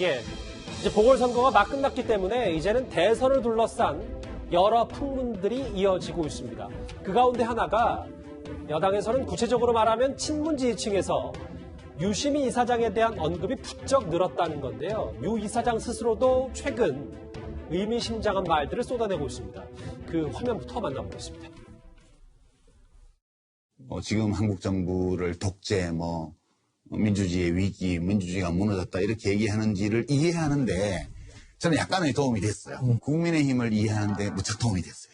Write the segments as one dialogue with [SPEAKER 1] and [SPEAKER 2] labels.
[SPEAKER 1] 예, 이제 보궐선거가 막 끝났기 때문에 이제는 대선을 둘러싼 여러 풍문들이 이어지고 있습니다. 그 가운데 하나가 여당에서는 구체적으로 말하면 친문 지지층에서 유시민 이사장에 대한 언급이 부쩍 늘었다는 건데요. 유 이사장 스스로도 최근 의미심장한 말들을 쏟아내고 있습니다. 그 화면부터 만나보겠습니다.
[SPEAKER 2] 지금 한국 정부를 독재, 민주주의의 위기, 민주주의가 무너졌다 이렇게 얘기하는지를 이해하는데 저는 약간의 도움이 됐어요. 국민의힘을 이해하는데 무척 도움이 됐어요.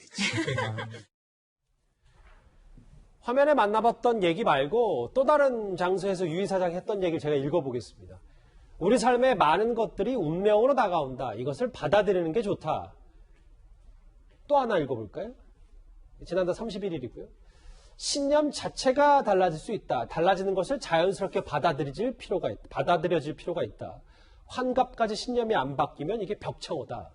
[SPEAKER 1] 화면에 만나봤던 얘기 말고 또 다른 장소에서 유 이사장이 했던 얘기를 제가 읽어보겠습니다. 우리 삶에 많은 것들이 운명으로 다가온다. 이것을 받아들이는 게 좋다. 또 하나 읽어볼까요? 지난달 31일이고요. 신념 자체가 달라질 수 있다. 달라지는 것을 자연스럽게 받아들여질 필요가 있다. 환갑까지 신념이 안 바뀌면 이게 벽창호다.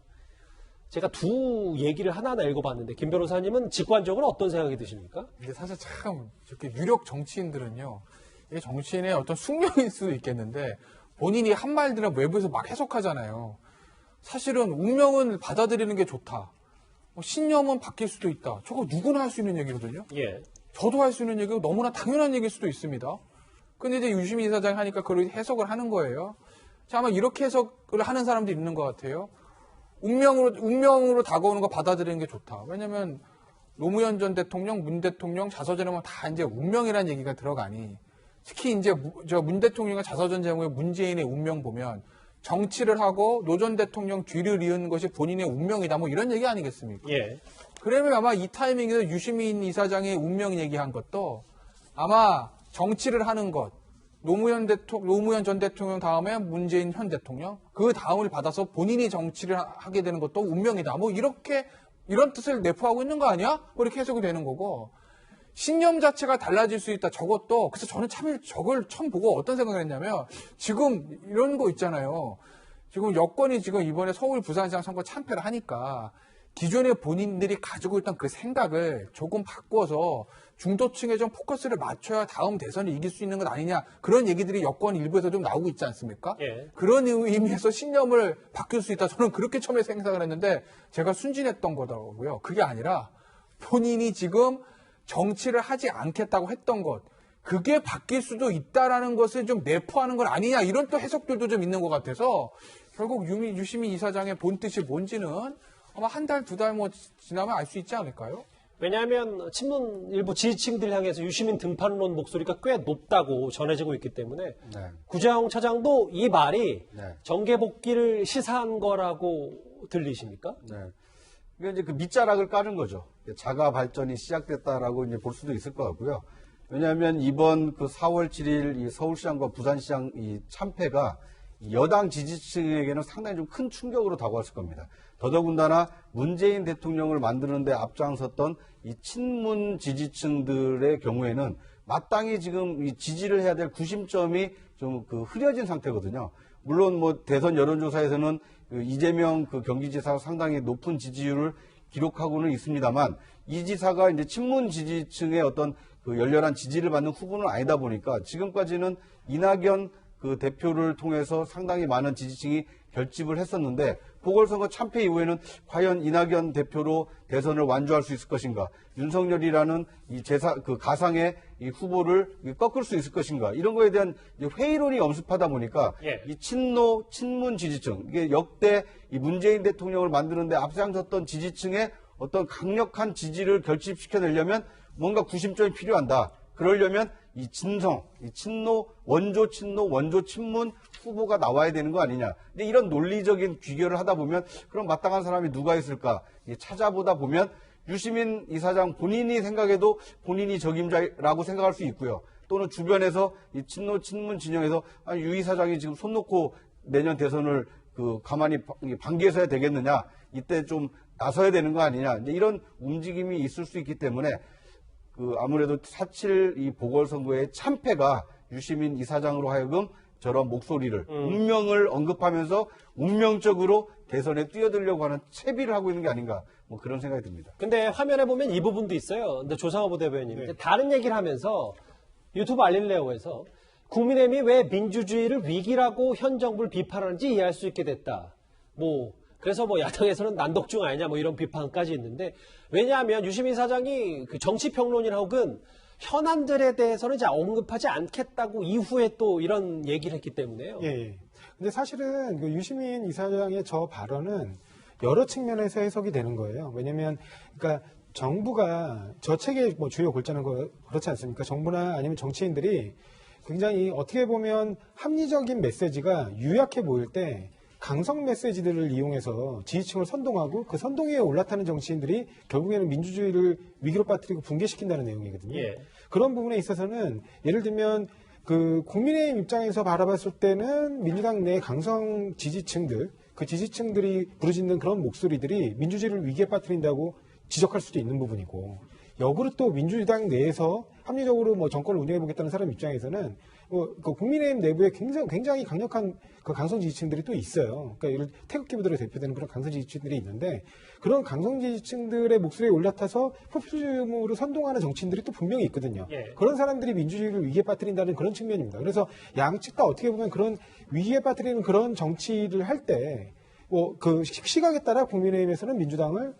[SPEAKER 1] 제가 두 얘기를 하나하나 읽어봤는데 김 변호사님은 직관적으로 어떤 생각이 드십니까?
[SPEAKER 3] 근데 사실 참 이렇게 유력 정치인들은요. 이게 정치인의 어떤 숙명일 수도 있겠는데 본인이 한 말들을 외부에서 막 해석하잖아요. 사실은 운명은 받아들이는 게 좋다. 신념은 바뀔 수도 있다. 저거 누구나 할 수 있는 얘기거든요.
[SPEAKER 1] 예.
[SPEAKER 3] 저도 할 수 있는 얘기고 너무나 당연한 얘기일 수도 있습니다. 근데 이제 유시민 이사장이 하니까 그걸 해석을 하는 거예요. 자, 아마 이렇게 해석을 하는 사람도 있는 것 같아요. 운명으로 다가오는 거 받아들이는 게 좋다. 왜냐면 노무현 전 대통령, 문 대통령, 자서전에만 다 이제 운명이라는 얘기가 들어가니 특히 이제 문 대통령과 자서전 제목에 문재인의 운명 보면 정치를 하고 노 전 대통령 뒤를 이은 것이 본인의 운명이다. 이런 얘기 아니겠습니까?
[SPEAKER 1] 예.
[SPEAKER 3] 그러면 아마 이 타이밍에서 유시민 이사장의 운명 얘기한 것도 아마 정치를 하는 것, 노무현 전 대통령 다음에 문재인 현 대통령, 그 다음을 받아서 본인이 정치를 하게 되는 것도 운명이다. 이런 뜻을 내포하고 있는 거 아니야? 이렇게 해석이 되는 거고, 신념 자체가 달라질 수 있다. 저것도, 그래서 저는 저걸 처음 보고 어떤 생각을 했냐면, 지금 이런 거 있잖아요. 지금 여권이 지금 이번에 서울 부산시장 선거 참패를 하니까, 기존에 본인들이 가지고 있던 그 생각을 조금 바꿔서 중도층에 좀 포커스를 맞춰야 다음 대선을 이길 수 있는 것 아니냐, 그런 얘기들이 여권 일부에서 좀 나오고 있지 않습니까?
[SPEAKER 1] 예.
[SPEAKER 3] 그런 의미에서 신념을 바뀔 수 있다. 저는 그렇게 처음에 생각을 했는데 제가 순진했던 거더라고요. 그게 아니라 본인이 지금 정치를 하지 않겠다고 했던 것, 그게 바뀔 수도 있다라는 것을 좀 내포하는 건 아니냐, 이런 또 해석들도 좀 있는 것 같아서 결국 유시민 이사장의 본 뜻이 뭔지는 아마 한 달, 두 달 지나면 알 수 있지 않을까요?
[SPEAKER 1] 왜냐하면 친문 일부 지지층들 향해서 유시민 등판론 목소리가 꽤 높다고 전해지고 있기 때문에
[SPEAKER 4] 네.
[SPEAKER 1] 구자영 차장도 이 말이
[SPEAKER 4] 네.
[SPEAKER 1] 정계 복귀를 시사한 거라고 들리십니까?
[SPEAKER 4] 네. 그러니까 이제 그 밑자락을 까는 거죠. 자가 발전이 시작됐다라고 이제 볼 수도 있을 것 같고요. 왜냐하면 이번 그 4월 7일 이 서울시장과 부산시장 이 참패가 여당 지지층에게는 상당히 좀 큰 충격으로 다가왔을 겁니다. 더더군다나 문재인 대통령을 만드는데 앞장섰던 이 친문 지지층들의 경우에는 마땅히 지금 이 지지를 해야 될 구심점이 좀 그 흐려진 상태거든요. 물론 대선 여론조사에서는 그 이재명 그 경기지사가 상당히 높은 지지율을 기록하고는 있습니다만 이 지사가 이제 친문 지지층의 어떤 그 열렬한 지지를 받는 후보는 아니다 보니까 지금까지는 이낙연 그 대표를 통해서 상당히 많은 지지층이 결집을 했었는데 보궐선거 참패 이후에는 과연 이낙연 대표로 대선을 완주할 수 있을 것인가, 윤석열이라는 이 그 가상의 이 후보를 꺾을 수 있을 것인가, 이런 거에 대한 회의론이 엄습하다 보니까
[SPEAKER 1] 예.
[SPEAKER 4] 이 친문 지지층, 이게 역대 이 문재인 대통령을 만드는데 앞장섰던 지지층의 어떤 강력한 지지를 결집시켜내려면 뭔가 구심점이 필요한다. 그러려면 이 진성, 이 원조 친문 후보가 나와야 되는 거 아니냐. 근데 이런 논리적인 귀결을 하다 보면 그럼 마땅한 사람이 누가 있을까? 찾아보다 보면 유시민 이사장 본인이 생각해도 본인이 적임자라고 생각할 수 있고요. 또는 주변에서 이 친문 진영에서 유 이사장이 지금 손 놓고 내년 대선을 가만히 방기해서야 되겠느냐. 이때 좀 나서야 되는 거 아니냐. 이제 이런 움직임이 있을 수 있기 때문에 아무래도 4.7 이 보궐선거의 참패가 유시민 이사장으로 하여금 저런 목소리를, 운명을 언급하면서 운명적으로 대선에 뛰어들려고 하는 채비를 하고 있는 게 아닌가, 그런 생각이 듭니다.
[SPEAKER 1] 근데 화면에 보면 이 부분도 있어요. 근데 조상호 부대변인. 다른 얘기를 하면서 유튜브 알릴레오에서 국민의힘이 왜 민주주의를 위기라고 현 정부를 비판하는지 이해할 수 있게 됐다. 그래서 야당에서는 난독증 아니냐 이런 비판까지 있는데, 왜냐하면 유시민 사장이 그 정치평론이나 혹은 현안들에 대해서는 이제 언급하지 않겠다고 이후에 또 이런 얘기를 했기 때문에요.
[SPEAKER 5] 예. 근데 사실은 그 유시민 이사장의 저 발언은 여러 측면에서 해석이 되는 거예요. 왜냐면, 그러니까 정부가 저 책의 주요 골자는 그렇지 않습니까? 정부나 아니면 정치인들이 굉장히 어떻게 보면 합리적인 메시지가 유약해 보일 때 강성 메시지들을 이용해서 지지층을 선동하고 그 선동위에 올라타는 정치인들이 결국에는 민주주의를 위기로 빠뜨리고 붕괴시킨다는 내용이거든요.
[SPEAKER 1] 예.
[SPEAKER 5] 그런 부분에 있어서는 예를 들면 그 국민의힘 입장에서 바라봤을 때는 민주당 내 강성 지지층들, 그 지지층들이 부르짖는 그런 목소리들이 민주주의를 위기에 빠뜨린다고 지적할 수도 있는 부분이고, 역으로 또 민주당 내에서 합리적으로 정권을 운영해보겠다는 사람 입장에서는 그 국민의힘 내부에 굉장히 강력한 그 강성 지지층들이 또 있어요. 그러니까 예를 태극기부대로 대표되는 그런 강성 지지층들이 있는데, 그런 강성 지지층들의 목소리에 올라타서 포퓰리즘으로 선동하는 정치인들이 또 분명히 있거든요.
[SPEAKER 1] 예.
[SPEAKER 5] 그런 사람들이 민주주의를 위기에 빠뜨린다는 그런 측면입니다. 그래서 양측 다 어떻게 보면 그런 위기에 빠뜨리는 그런 정치를 할 때 그 시각에 따라 국민의힘에서는 민주당을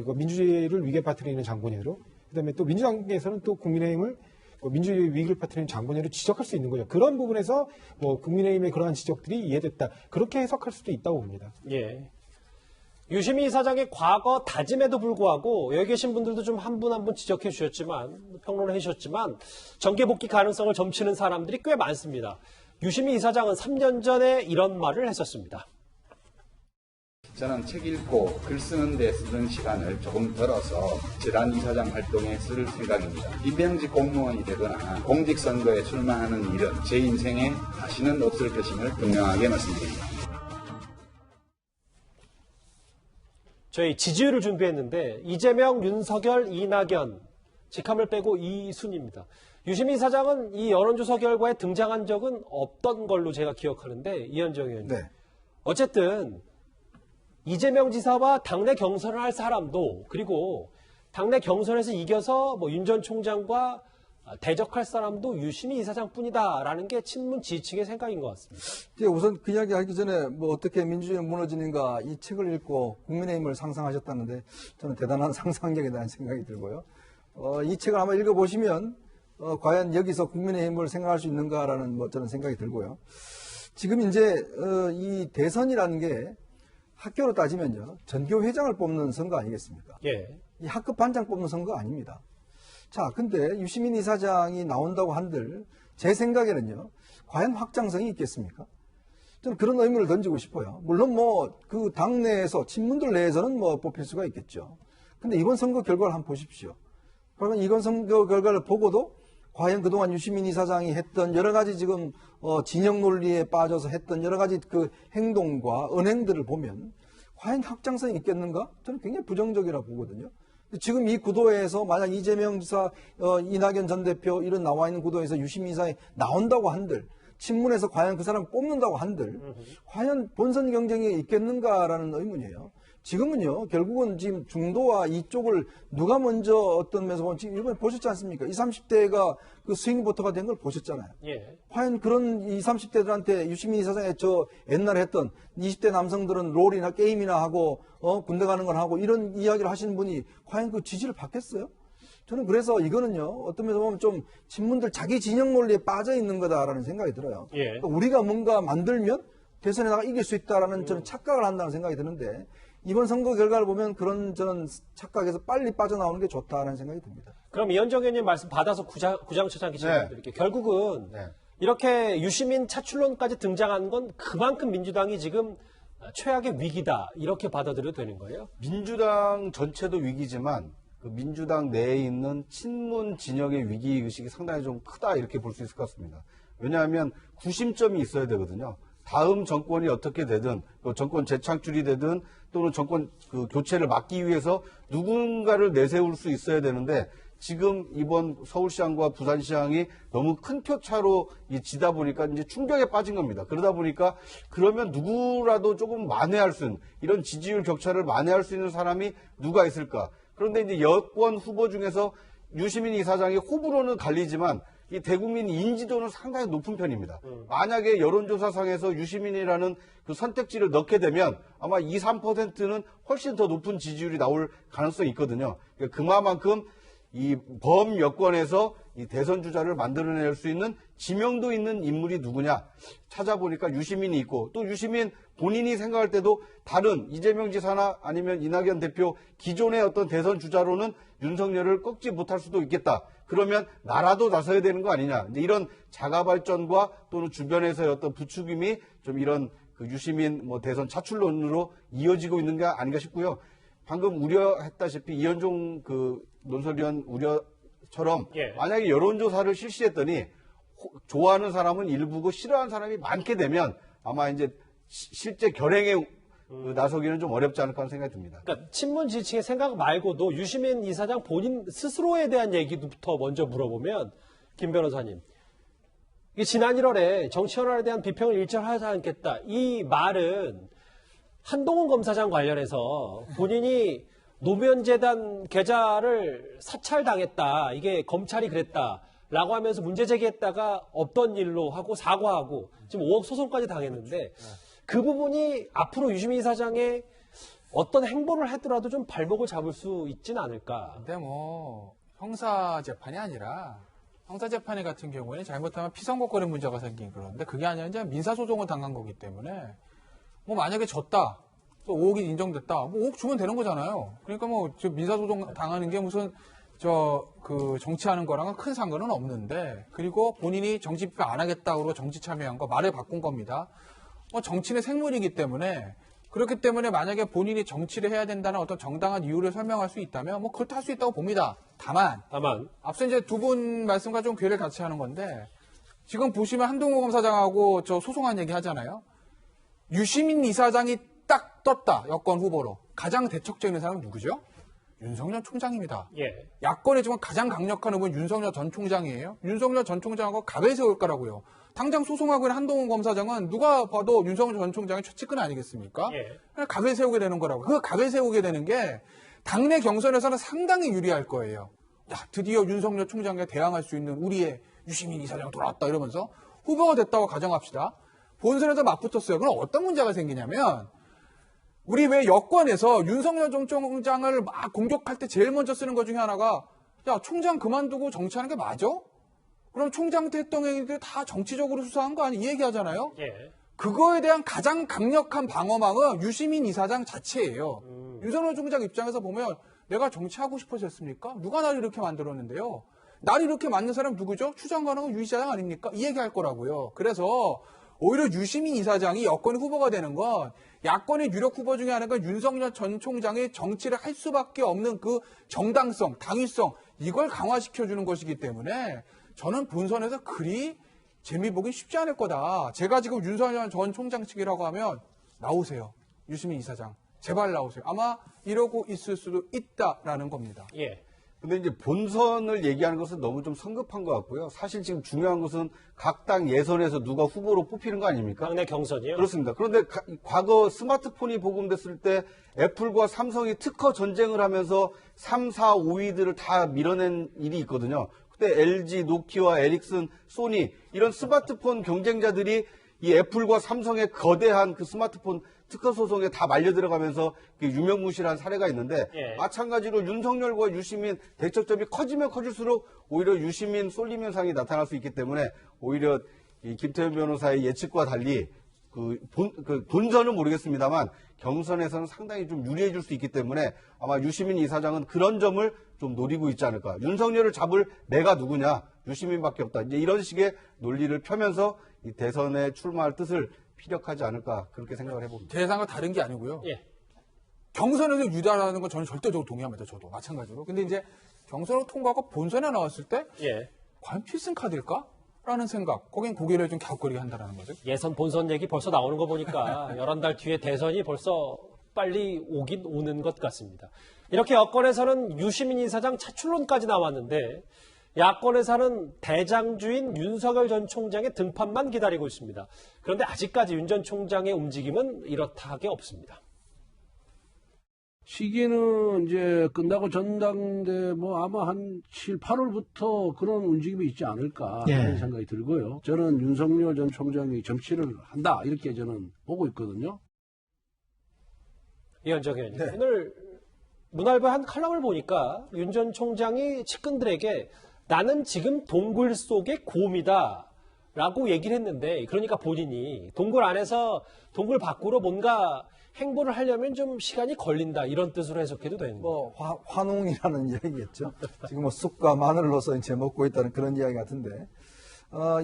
[SPEAKER 5] 이거 민주주의를 위기에 빠뜨리는 장본인으로, 그다음에 또 민주당에서는 또 국민의힘을 민주주의 위기를 빠뜨리는 장본인으로 지적할 수 있는 거죠. 그런 부분에서 국민의힘의 그러한 지적들이 이해됐다, 그렇게 해석할 수도 있다고 봅니다.
[SPEAKER 1] 예. 유시민 이사장의 과거 다짐에도 불구하고 여기 계신 분들도 좀 한 분 한 분 지적해 주셨지만, 평론을 해주셨지만, 정계 복귀 가능성을 점치는 사람들이 꽤 많습니다. 유시민 이사장은 3년 전에 이런 말을 했었습니다.
[SPEAKER 6] 저는 책 읽고 글 쓰는 데 쓰는 시간을 조금 덜어서 재단 이사장 활동에 쓸 생각입니다. 임명직 공무원이 되거나 공직선거에 출마하는 일은 제 인생에 다시는 없을 것임을 분명하게 말씀드립니다.
[SPEAKER 1] 저희 지지율을 준비했는데 이재명, 윤석열, 이낙연, 직함을 빼고 이 순입니다. 유시민 사장은 이 여론조사 결과에 등장한 적은 없던 걸로 제가 기억하는데, 이현정 의원님.
[SPEAKER 4] 네.
[SPEAKER 1] 어쨌든 이재명 지사와 당내 경선을 할 사람도, 그리고 당내 경선에서 이겨서 윤 전 총장과 대적할 사람도 유시민 이사장뿐이다라는 게 친문 지지층의 생각인 것 같습니다.
[SPEAKER 7] 우선 그 이야기 하기 전에 어떻게 민주주의가 무너지는가, 이 책을 읽고 국민의힘을 상상하셨다는데 저는 대단한 상상력이라는 생각이 들고요. 이 책을 아마 읽어보시면 과연 여기서 국민의힘을 생각할 수 있는가라는 저는 생각이 들고요. 지금 이제 이 대선이라는 게 학교로 따지면요, 전교 회장을 뽑는 선거 아니겠습니까?
[SPEAKER 1] 예.
[SPEAKER 7] 이 학급 반장 뽑는 선거 아닙니다. 자, 근데 유시민 이사장이 나온다고 한들 제 생각에는요, 과연 확장성이 있겠습니까? 저는 그런 의문을 던지고 싶어요. 물론 그 당내에서 친문들 내에서는 뽑힐 수가 있겠죠. 근데 이번 선거 결과를 한번 보십시오. 그러면 이번 선거 결과를 보고도 과연 그동안 유시민 이사장이 했던 여러 가지 지금 진영 논리에 빠져서 했던 여러 가지 그 행동과 언행들을 보면 과연 확장성이 있겠는가? 저는 굉장히 부정적이라고 보거든요. 지금 이 구도에서 만약 이재명 지사, 이낙연 전 대표 이런 나와 있는 구도에서 유시민 이사장이 나온다고 한들, 친문에서 과연 그 사람 뽑는다고 한들 과연 본선 경쟁이 있겠는가라는 의문이에요. 지금은요, 결국은 지금 중도와 이쪽을 누가 먼저 어떤 면에서 보면 지금 이번에 보셨지 않습니까? 20, 30대가 그 스윙 보터가 된 걸 보셨잖아요.
[SPEAKER 1] 예.
[SPEAKER 7] 과연 그런 20, 30대들한테 유시민 이사장의 옛날에 했던 20대 남성들은 롤이나 게임이나 하고, 군대 가는 걸 하고 이런 이야기를 하시는 분이 과연 그 지지를 받겠어요? 저는 그래서 이거는요, 어떤 면에서 보면 좀 친문들 자기 진영 논리에 빠져 있는 거다라는 생각이 들어요.
[SPEAKER 1] 예.
[SPEAKER 7] 그러니까 우리가 뭔가 만들면 대선에 나가 이길 수 있다라는 저는 착각을 한다는 생각이 드는데, 이번 선거 결과를 보면 그런 저는 착각에서 빨리 빠져나오는 게 좋다라는 생각이 듭니다.
[SPEAKER 1] 그럼 이현정 의원님 말씀 받아서 구장처장 기자님들께 결국은
[SPEAKER 4] 네.
[SPEAKER 1] 이렇게 유시민 차출론까지 등장한 건 그만큼 민주당이 지금 최악의 위기다, 이렇게 받아들여도 되는 거예요?
[SPEAKER 4] 민주당 전체도 위기지만 그 민주당 내에 있는 친문 진영의 위기의식이 상당히 좀 크다, 이렇게 볼 수 있을 것 같습니다. 왜냐하면 구심점이 있어야 되거든요. 다음 정권이 어떻게 되든, 정권 재창출이 되든, 또는 정권 교체를 막기 위해서 누군가를 내세울 수 있어야 되는데, 지금 이번 서울시장과 부산시장이 너무 큰 표차로 지다 보니까 이제 충격에 빠진 겁니다. 그러다 보니까 그러면 누구라도 조금 만회할 수 있는, 이런 지지율 격차를 만회할 수 있는 사람이 누가 있을까? 그런데 이제 여권 후보 중에서 유시민 이사장이 호불호는 갈리지만 이 대국민 인지도는 상당히 높은 편입니다. 만약에 여론조사상에서 유시민이라는 그 선택지를 넣게 되면 아마 2, 3%는 훨씬 더 높은 지지율이 나올 가능성이 있거든요. 그러니까 그만큼 이 범여권에서 이 대선 주자를 만들어낼 수 있는 지명도 있는 인물이 누구냐 찾아보니까 유시민이 있고, 또 유시민 본인이 생각할 때도 다른 이재명 지사나 아니면 이낙연 대표 기존의 어떤 대선 주자로는 윤석열을 꺾지 못할 수도 있겠다. 그러면 나라도 나서야 되는 거 아니냐. 이제 이런 자가 발전과 또는 주변에서의 어떤 부추김이 좀 이런 그 유시민 뭐 대선 차출론으로 이어지고 있는 게 아닌가 싶고요. 방금 우려했다시피 이현종 그 논설위원 우려처럼
[SPEAKER 1] 예.
[SPEAKER 4] 만약에 여론조사를 실시했더니 좋아하는 사람은 일부고 싫어하는 사람이 많게 되면 아마 이제 실제 결행에 나서기는 좀 어렵지 않을까 하는 생각이 듭니다.
[SPEAKER 1] 그러니까 친문 지지층의 생각 말고도 유시민 이사장 본인 스스로에 대한 얘기부터 먼저 물어보면, 김 변호사님, 이게 지난 1월에 정치현안에 대한 비평을 일절하지 않겠다, 이 말은 한동훈 검사장 관련해서 본인이 노무현재단 계좌를 사찰당했다, 이게 검찰이 그랬다라고 하면서 문제 제기했다가 없던 일로 하고 사과하고 지금 5억 소송까지 당했는데, 그 부분이 앞으로 유시민 이사장의 어떤 행보를 하더라도 좀 발목을 잡을 수 있지는 않을까.
[SPEAKER 3] 근데 뭐 형사 재판이 아니라, 형사 재판 같은 경우에는 잘못하면 피선거거리 문제가 생긴 그런데, 그게 아니라 이제 민사 소송을 당한 거기 때문에 뭐 만약에 졌다, 또 5억이 인정됐다, 뭐 5억 주면 되는 거잖아요. 그러니까 뭐 저 민사 소송 당하는 게 무슨 그 정치하는 거랑은 큰 상관은 없는데, 그리고 본인이 정치 비판 안 하겠다고 그러고 정치 참여한 거 말을 바꾼 겁니다. 정치는 생물이기 때문에, 그렇기 때문에 만약에 본인이 정치를 해야 된다는 어떤 정당한 이유를 설명할 수 있다면 뭐 그것도 할 수 있다고 봅니다. 다만 앞서 이제 두 분 말씀과 좀 괴를 같이 하는 건데, 지금 보시면 한동훈 검사장하고 저 소송한 얘기 하잖아요. 유시민 이사장이 딱 떴다, 여권 후보로. 가장 대척적인 사람은 누구죠? 윤석열 총장입니다.
[SPEAKER 1] 예.
[SPEAKER 3] 야권에 지금 가장 강력한 후보는 윤석열 전 총장이에요. 윤석열 전 총장하고 갑을 세울 거라고요. 당장 소송하고 있는 한동훈 검사장은 누가 봐도 윤석열 전 총장의 최측근 아니겠습니까?
[SPEAKER 1] 예.
[SPEAKER 3] 각을 세우게 되는 거라고. 그 각을 세우게 되는 게 당내 경선에서는 상당히 유리할 거예요. 야, 드디어 윤석열 총장에 대항할 수 있는 우리의 유시민 이사장 돌아왔다 이러면서 후보가 됐다고 가정합시다. 본선에서 맞붙었어요. 그럼 어떤 문제가 생기냐면, 우리 왜 여권에서 윤석열 전 총장을 막 공격할 때 제일 먼저 쓰는 것 중에 하나가, 야, 총장 그만두고 정치하는 게 맞아? 그럼 총장 때 했던 얘기들 다 정치적으로 수사한 거 아니? 이 얘기하잖아요.
[SPEAKER 1] 예.
[SPEAKER 3] 그거에 대한 가장 강력한 방어망은 유시민 이사장 자체예요. 윤석열 총장 입장에서 보면, 내가 정치하고 싶어서 했습니까? 누가 나를 이렇게 만들었는데요? 나를 이렇게 만든 사람 누구죠? 추장관하고 유 이사장 아닙니까? 이 얘기할 거라고요. 그래서 오히려 유시민 이사장이 여권의 후보가 되는 건, 야권의 유력 후보 중에 하나가 윤석열 전 총장의 정치를 할 수밖에 없는 그 정당성, 당위성, 이걸 강화시켜주는 것이기 때문에 저는 본선에서 그리 재미 보기 쉽지 않을 거다. 제가 지금 윤석열 전 총장 측이라고 하면 나오세요. 유시민 이사장. 제발 나오세요. 아마 이러고 있을 수도 있다라는 겁니다.
[SPEAKER 1] 예.
[SPEAKER 4] 근데 이제 본선을 얘기하는 것은 너무 좀 성급한 것 같고요. 사실 지금 중요한 것은 각 당 예선에서 누가 후보로 뽑히는 거 아닙니까?
[SPEAKER 1] 당내 경선이요?
[SPEAKER 4] 그렇습니다. 그런데 과거 스마트폰이 보급됐을 때 애플과 삼성이 특허 전쟁을 하면서 3, 4, 5위들을 다 밀어낸 일이 있거든요. 그때 LG, 노키아, 에릭슨, 소니 이런 스마트폰 경쟁자들이 이 애플과 삼성의 거대한 그 스마트폰 특허 소송에 다 말려 들어가면서 유명무실한 사례가 있는데,
[SPEAKER 1] 예.
[SPEAKER 4] 마찬가지로 윤석열과 유시민 대척점이 커지면 커질수록 오히려 유시민 쏠림 현상이 나타날 수 있기 때문에 오히려 이 김태현 변호사의 예측과 달리 본선은 모르겠습니다만 경선에서는 상당히 좀 유리해질 수 있기 때문에 아마 유시민 이사장은 그런 점을 좀 노리고 있지 않을까. 윤석열을 잡을 내가 누구냐? 유시민밖에 없다. 이제 이런 식의 논리를 펴면서 이 대선에 출마할 뜻을 피력하지 않을까, 그렇게 생각을 해봅니다.
[SPEAKER 3] 대상과 다른 게 아니고요.
[SPEAKER 1] 예.
[SPEAKER 3] 경선에서 유다라는 건 저는 절대적으로 동의합니다. 저도 마찬가지로. 근데 이제 경선을 통과하고 본선에 나왔을 때
[SPEAKER 1] 예.
[SPEAKER 3] 과연 필승 카드일까? 라는 생각. 거긴 고개를 좀 갸웃거리게 한다는 거죠.
[SPEAKER 1] 예선 본선 얘기 벌써 나오는 거 보니까 11달 뒤에 대선이 벌써 빨리 오긴 오는 것 같습니다. 이렇게 여권에서는 유시민 이사장 차출론까지 나왔는데, 야권에서는 대장주인 윤석열 전 총장의 등판만 기다리고 있습니다. 그런데 아직까지 윤 전 총장의 움직임은 이렇다하게 없습니다.
[SPEAKER 8] 시기는 이제 끝나고 전당대 뭐 아마 한 7, 8월부터 그런 움직임이 있지 않을까 하는 생각이 들고요. 저는 윤석열 전 총장이 정치를 한다 이렇게 저는 보고 있거든요.
[SPEAKER 1] 이현정 의원님, 오늘 문화일보 한 칼럼을 보니까 윤 전 총장이 측근들에게 나는 지금 동굴 속의 곰이다 라고 얘기를 했는데, 그러니까 본인이 동굴 안에서 동굴 밖으로 뭔가 행보를 하려면 좀 시간이 걸린다 이런 뜻으로 해석해도 되는 거예요.
[SPEAKER 7] 뭐 환웅이라는 이야기겠죠. 지금 뭐 쑥과 마늘로서 이제 먹고 있다는 그런 이야기 같은데,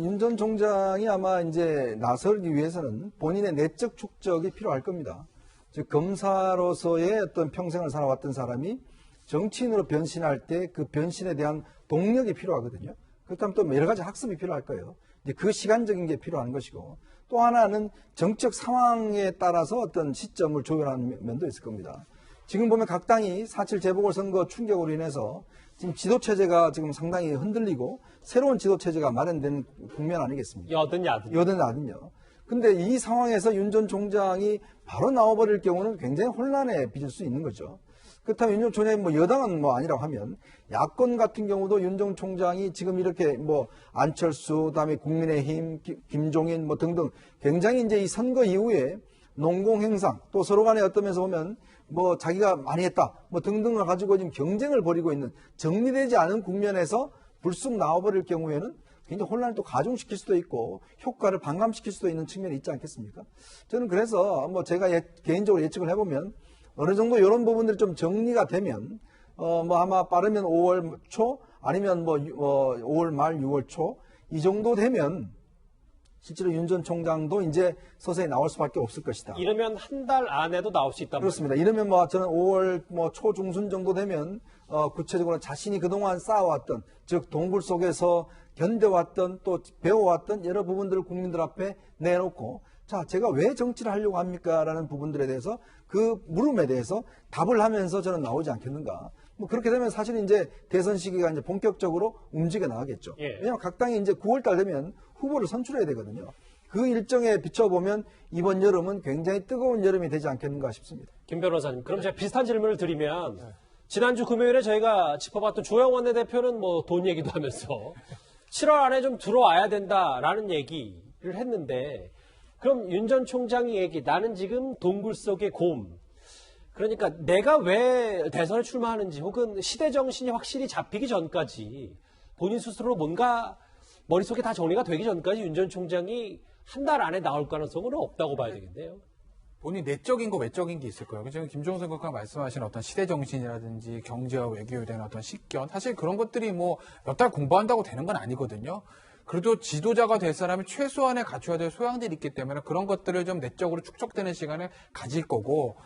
[SPEAKER 7] 윤 전 총장이 아마 이제 나설기 위해서는 본인의 내적 축적이 필요할 겁니다. 즉 검사로서의 어떤 평생을 살아왔던 사람이 정치인으로 변신할 때 그 변신에 대한 동력이 필요하거든요. 그렇다면 또 여러 가지 학습이 필요할 거예요. 이제 그 시간적인 게 필요한 것이고, 또 하나는 정책 상황에 따라서 어떤 시점을 조율하는 면도 있을 겁니다. 지금 보면 각 당이 4.7 재보궐선거 충격으로 인해서 지금 지도체제가 지금 상당히 흔들리고 새로운 지도체제가 마련된 국면 아니겠습니까?
[SPEAKER 1] 여든
[SPEAKER 7] 야든요. 근데 이 상황에서 윤 전 총장이 바로 나와버릴 경우는 굉장히 혼란에 빚을 수 있는 거죠. 그렇다면 윤 전 총장이 뭐 여당은 뭐 아니라고 하면 야권 같은 경우도 윤 전 총장이 지금 이렇게 뭐 안철수, 그다음에 국민의힘, 김종인 뭐 등등 굉장히 이제 이 선거 이후에 농공행상 또 서로 간에 어떤 면에서 보면 뭐 자기가 많이 했다 뭐 등등을 가지고 지금 경쟁을 벌이고 있는 정리되지 않은 국면에서 불쑥 나와버릴 경우에는 굉장히 혼란을 또 가중시킬 수도 있고 효과를 반감시킬 수도 있는 측면이 있지 않겠습니까? 저는 그래서 뭐 제가 개인적으로 예측을 해보면 어느 정도 이런 부분들이 좀 정리가 되면 뭐 아마 빠르면 5월 초 아니면 뭐 5월 말 6월 초 이 정도 되면 실제로 윤 전 총장도 이제 서서히 나올 수밖에 없을 것이다.
[SPEAKER 1] 이러면 한 달 안에도 나올 수 있다.
[SPEAKER 7] 그렇습니다. 이러면 뭐 저는 5월 뭐 초중순 정도 되면 구체적으로 자신이 그동안 쌓아왔던 즉 동굴 속에서 견뎌왔던 또 배워왔던 여러 부분들을 국민들 앞에 내놓고 자 제가 왜 정치를 하려고 합니까? 라는 부분들에 대해서 그 물음에 대해서 답을 하면서 저는 나오지 않겠는가. 뭐 그렇게 되면 사실 이제 대선 시기가 이제 본격적으로 움직여 나가겠죠.
[SPEAKER 1] 예.
[SPEAKER 7] 왜냐하면 각 당이 이제 9월달 되면 후보를 선출해야 되거든요. 그 일정에 비춰보면 이번 여름은 굉장히 뜨거운 여름이 되지 않겠는가 싶습니다.
[SPEAKER 1] 김 변호사님, 그럼 제가 비슷한 질문을 드리면 지난주 금요일에 저희가 짚어봤던 조영 원내대표는 뭐 돈 얘기도 하면서 7월 안에 좀 들어와야 된다라는 얘기를 했는데, 그럼 윤 전 총장이 얘기, 나는 지금 동굴 속의 곰. 그러니까 내가 왜 대선에 출마하는지 혹은 시대 정신이 확실히 잡히기 전까지 본인 스스로 뭔가 머릿속에 다 정리가 되기 전까지 윤 전 총장이 한 달 안에 나올 가능성은 없다고 봐야 되겠네요.
[SPEAKER 3] 본인 내적인 거 외적인 게 있을 거예요. 지금 김종선 국가 말씀하신 어떤 시대 정신이라든지 경제와 외교에 대한 어떤 식견, 사실 그런 것들이 뭐 몇 달 공부한다고 되는 건 아니거든요. 그래도 지도자가 될 사람이 최소한의 갖춰야 될 소양들이 있기 때문에 그런 것들을 좀 내적으로 축적되는 시간을 가질 거고,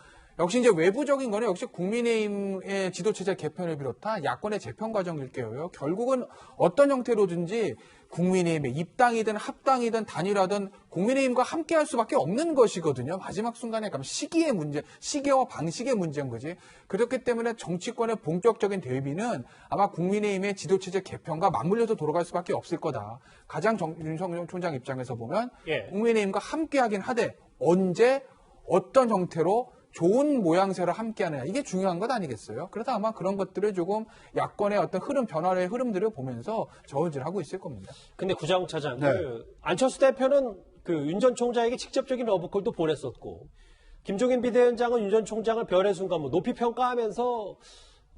[SPEAKER 3] 역시 이제 외부적인 거는 역시 국민의힘의 지도체제 개편을 비롯한 야권의 재편 과정일 거예요. 결국은 어떤 형태로든지 국민의힘의 입당이든 합당이든 단일화든 국민의힘과 함께 할 수밖에 없는 것이거든요. 마지막 순간에 가면 시기의 문제, 시기와 방식의 문제인 거지. 그렇기 때문에 정치권의 본격적인 대비는 아마 국민의힘의 지도체제 개편과 맞물려서 돌아갈 수밖에 없을 거다. 가장 윤석열 총장 입장에서 보면 국민의힘과 함께 하긴 하되 언제 어떤 형태로 좋은 모양새로 함께하느냐, 이게 중요한 것 아니겠어요? 그래서 아마 그런 것들을 조금 야권의 어떤 흐름, 변화의 흐름들을 보면서 저울질하고 있을 겁니다.
[SPEAKER 1] 근데 구자홍차장, 안철수 대표는 그 윤 전 총장에게 직접적인 러브콜도 보냈었고, 김종인 비대위원장은 윤 전 총장을 별의 순간 뭐 높이 평가하면서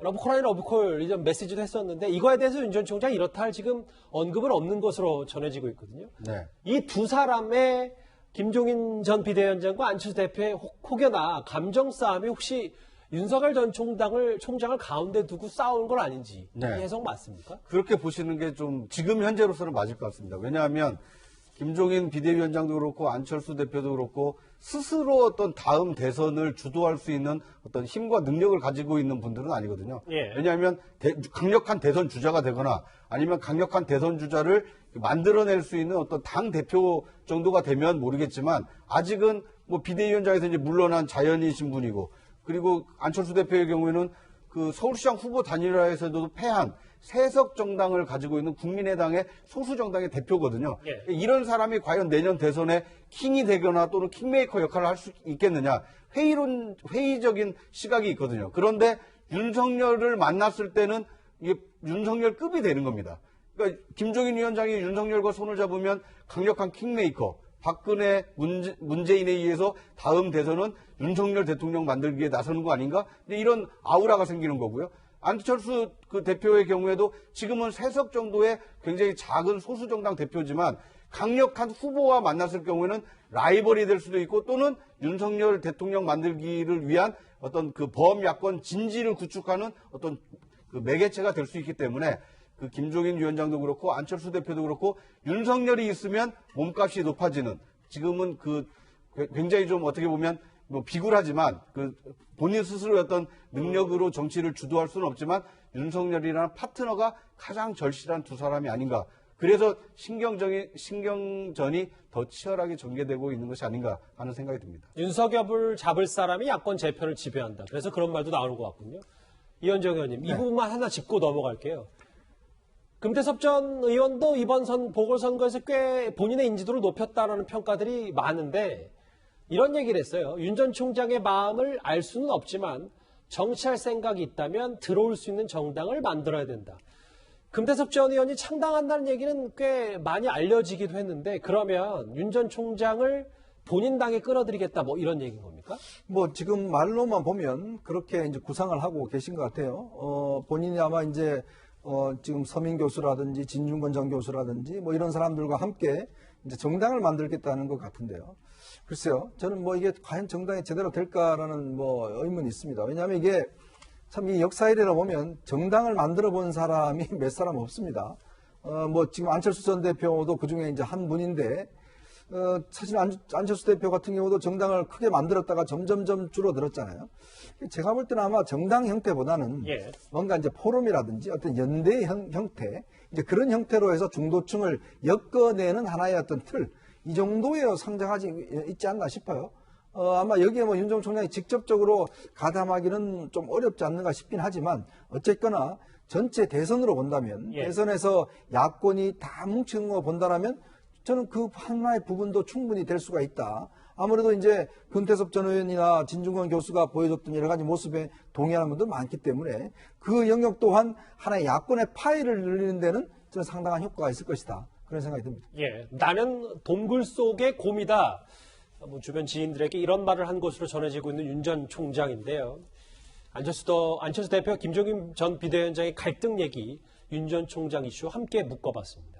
[SPEAKER 1] 러브콜 아닌 러브콜 이런 메시지도 했었는데, 이거에 대해서 윤 전 총장이 이렇다 할 지금 언급은 없는 것으로 전해지고 있거든요. 이 두 사람의 김종인 전 비대위원장과 안철수 대표의 혹여나 감정 싸움이 혹시 윤석열 전 총장을 가운데 두고 싸우는 건 아닌지, 이 해석 맞습니까?
[SPEAKER 4] 그렇게 보시는 게 좀 지금 현재로서는 맞을 것 같습니다. 왜냐하면 김종인 비대위원장도 그렇고 안철수 대표도 그렇고 스스로 어떤 다음 대선을 주도할 수 있는 어떤 힘과 능력을 가지고 있는 분들은 아니거든요. 왜냐하면 강력한 대선 주자가 되거나 아니면 강력한 대선 주자를 만들어낼 수 있는 어떤 당 대표 정도가 되면 모르겠지만, 아직은 뭐 비대위원장에서 이제 물러난 자연이신 분이고, 그리고 안철수 대표의 경우에는 그 서울시장 후보 단일화에서도 패한 세석 정당을 가지고 있는 국민의당의 소수 정당의 대표거든요.
[SPEAKER 1] 예.
[SPEAKER 4] 이런 사람이 과연 내년 대선에 킹이 되거나 또는 킹메이커 역할을 할 수 있겠느냐. 회의적인 시각이 있거든요. 그런데 윤석열을 만났을 때는 이게 윤석열급이 되는 겁니다. 그러니까 김종인 위원장이 윤석열과 손을 잡으면 강력한 킹메이커, 박근혜, 문재인에 의해서 다음 대선은 윤석열 대통령 만들기에 나서는 거 아닌가? 이런 아우라가 생기는 거고요. 안철수 그 대표의 경우에도 지금은 세석 정도의 굉장히 작은 소수정당 대표지만 강력한 후보와 만났을 경우에는 라이벌이 될 수도 있고 또는 윤석열 대통령 만들기를 위한 어떤 그 범야권 진지를 구축하는 어떤 그 매개체가 될 수 있기 때문에 그 김종인 위원장도 그렇고 안철수 대표도 그렇고 윤석열이 있으면 몸값이 높아지는 지금은 그 굉장히 좀 어떻게 보면 뭐 비굴하지만 그 본인 스스로의 어떤 능력으로 정치를 주도할 수는 없지만 윤석열이라는 파트너가 가장 절실한 두 사람이 아닌가. 그래서 신경전이 더 치열하게 전개되고 있는 것이 아닌가 하는 생각이 듭니다.
[SPEAKER 1] 윤석열을 잡을 사람이 야권 재편을 지배한다. 그래서 그런 말도 나오는 것 같군요. 이현정 의원님, 이 부분만 하나 짚고 넘어갈게요. 금태섭 전 의원도 이번 보궐선거에서 꽤 본인의 인지도를 높였다라는 평가들이 많은데 이런 얘기를 했어요. 윤 전 총장의 마음을 알 수는 없지만 정치할 생각이 있다면 들어올 수 있는 정당을 만들어야 된다. 금태섭 전 의원이 창당한다는 얘기는 꽤 많이 알려지기도 했는데 그러면 윤 전 총장을 본인 당에 끌어들이겠다 뭐 이런 얘기인 겁니까?
[SPEAKER 7] 뭐 지금 말로만 보면 그렇게 이제 구상을 하고 계신 것 같아요. 본인이 아마 이제 지금 서민 교수라든지 진중권 전 교수라든지 뭐 이런 사람들과 함께 이제 정당을 만들겠다는 것 같은데요. 글쎄요, 저는 뭐 이게 과연 정당이 제대로 될까라는 뭐 의문이 있습니다. 왜냐하면 이게 참 이 역사 이래로 보면 정당을 만들어 본 사람이 몇 사람 없습니다. 뭐 지금 안철수 전 대표도 그 중에 이제 한 분인데, 사실 안철수 대표 같은 경우도 정당을 크게 만들었다가 점점점 줄어들었잖아요. 제가 볼 때는 아마 정당 형태보다는
[SPEAKER 1] 예.
[SPEAKER 7] 뭔가 이제 포럼이라든지 어떤 연대 형태, 이제 그런 형태로 해서 중도층을 엮어내는 하나의 어떤 틀, 이 정도에 상정하지 있지 않나 싶어요. 아마 여기에 뭐 윤 전 총장이 직접적으로 가담하기는 좀 어렵지 않는가 싶긴 하지만 어쨌거나 전체 대선으로 본다면
[SPEAKER 1] 예.
[SPEAKER 7] 대선에서 야권이 다 뭉치는 거 본다라면 저는 그 하나의 부분도 충분히 될 수가 있다. 아무래도 이제 금태섭 전 의원이나 진중권 교수가 보여줬던 여러 가지 모습에 동의하는 분들 많기 때문에 그 영역 또한 하나의 야권의 파이를 늘리는 데는 저는 상당한 효과가 있을 것이다. 그런 생각이 듭니다.
[SPEAKER 1] 예, 나는 동굴 속의 곰이다. 뭐 주변 지인들에게 이런 말을 한 것으로 전해지고 있는 윤 전 총장인데요. 안철수 대표 김종인 전 비대위원장의 갈등 얘기, 윤 전 총장 이슈 함께 묶어봤습니다.